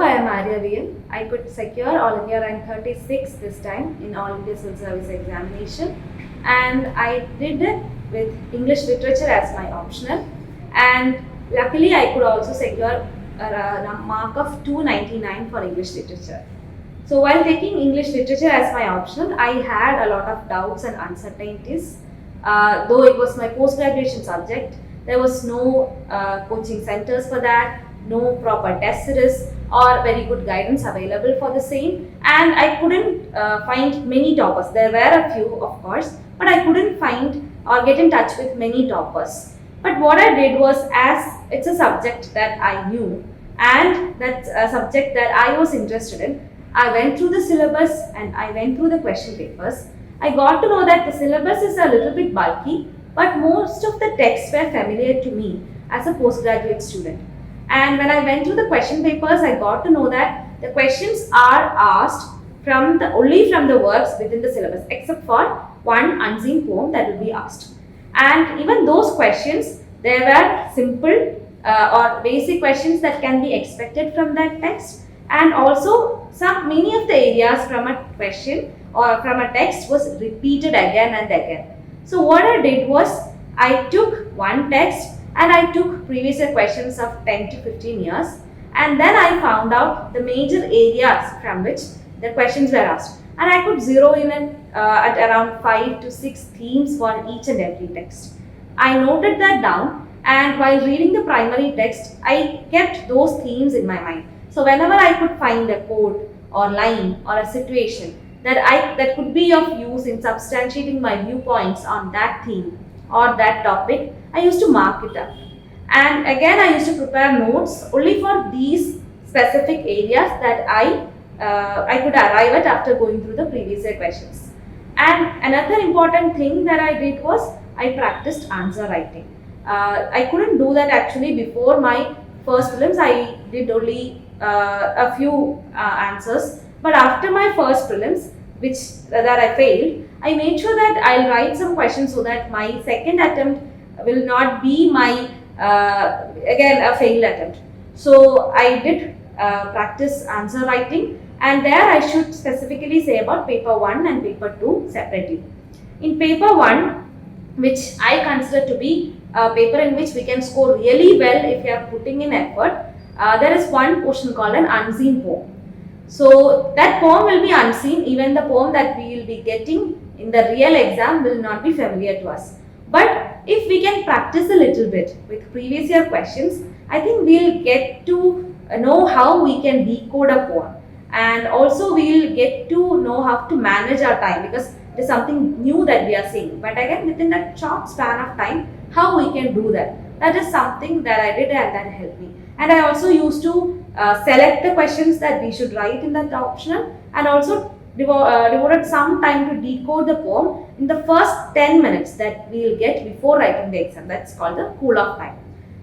I am Arya. I could secure All India rank 36 this time in All India Civil Service examination, and I did it with English literature as my optional, and luckily I could also secure a mark of 299 for English literature. So while taking English literature as my optional, I had a lot of doubts and uncertainties. Though it was my post-graduation subject, there was no coaching centers for that, no proper test series or very good guidance available for the same, and I couldn't find many toppers. There were a few, of course, but I couldn't find or get in touch with many toppers. But what I did was, as it's a subject that I knew and that's a subject that I was interested in, I went through the syllabus and I went through the question papers. I got to know that the syllabus is a little bit bulky, but most of the texts were familiar to me as a postgraduate student. And when I went through the question papers, I got to know that the questions are asked only from the works within the syllabus, except for one unseen poem that will be asked. And even those questions, there were simple or basic questions that can be expected from that text, and also many of the areas from a question or from a text was repeated again and again. So what I did was, I took one text and I took previous year questions of 10 to 15 years, and then I found out the major areas from which the questions were asked, and I could zero in at around 5 to 6 themes for each and every text. I noted that down, and while reading the primary text, I kept those themes in my mind. So whenever I could find a quote or line or a situation that could be of use in substantiating my viewpoints on that theme or that topic, I used to mark it up. And again, I used to prepare notes only for these specific areas that I could arrive at after going through the previous year questions. And another important thing that I did was, I practiced answer writing. I couldn't do that actually before my first prelims. I did only a few answers, but after my first prelims, that I failed, I made sure that I'll write some questions so that my second attempt will not be my again a failed attempt. So I did practice answer writing, and there I should specifically say about paper 1 and paper 2 separately. In paper 1, which I consider to be a paper in which we can score really well if we are putting in effort, there is one portion called an unseen poem. So that poem will be unseen. Even the poem that we will be getting in the real exam will not be familiar to us. But if we can practice a little bit with previous year questions, I think we'll get to know how we can decode a poem, and also we'll get to know how to manage our time, because it is something new that we are seeing. But again, within that short span of time, how we can do that, that is something that I did and that helped me. And I also used to select the questions that we should write in that optional, and also devoted some time to decode the poem in the first 10 minutes that we will get before writing the exam. That's called the cool off time.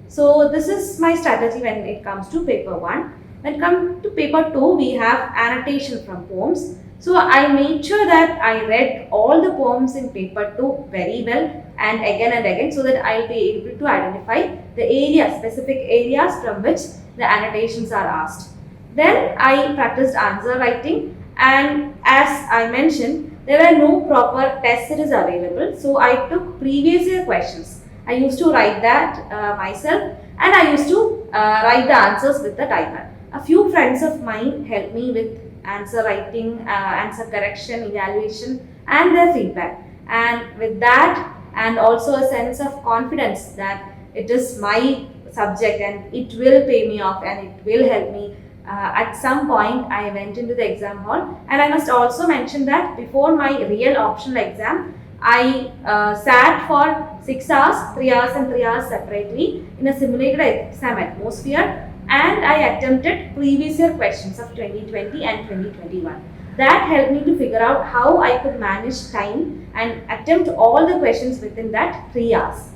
So this is my strategy when it comes to paper 1. When it comes to paper 2, we have annotation from poems. So I made sure that I read all the poems in paper 2 very well and again, so that I'll be able to identify the areas, specific areas from which the annotations are asked. Then I practiced answer writing, and as I mentioned, there were no proper test series available. So I took previous year questions. I used to write that myself, and I used to write the answers with the timer. A few friends of mine helped me with answer writing, answer correction, evaluation, and their feedback. And with that, and also a sense of confidence that it is my subject and it will pay me off and it will help me, at some point I went into the exam hall. And I must also mention that before my real optional exam, I sat for 6 hours, 3 hours and 3 hours separately in a simulated exam atmosphere, and I attempted previous year questions of 2020 and 2021. That helped me to figure out how I could manage time and attempt all the questions within that 3 hours.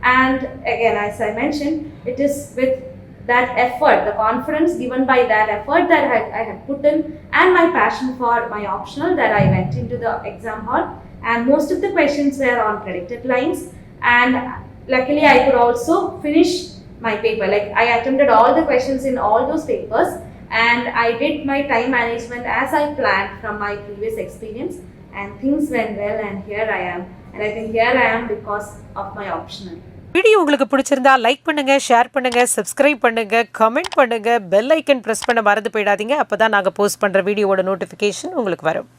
And again, as I mentioned, it is with that effort, the confidence given by that effort that I had put in, and my passion for my optional, that I went into the exam hall. And most of the questions were on predicted lines, and luckily I could also finish my paper. Like, I attempted all the questions in all those papers, and I did my time management as I planned from my previous experience, and things went well, and here I am. And I think here I am because of my optional. Video உங்களுக்கு பிடிச்சிருந்தா like பண்ணுங்க, share பண்ணுங்க, subscribe பண்ணுங்க, comment பண்ணுங்க, bell icon press பண்ண மறந்து போயிடாதீங்க. அப்பதான் நாங்க போஸ்ட் பண்ற வீடியோவோட நோட்டிஃபிகேஷன் உங்களுக்கு வரும்.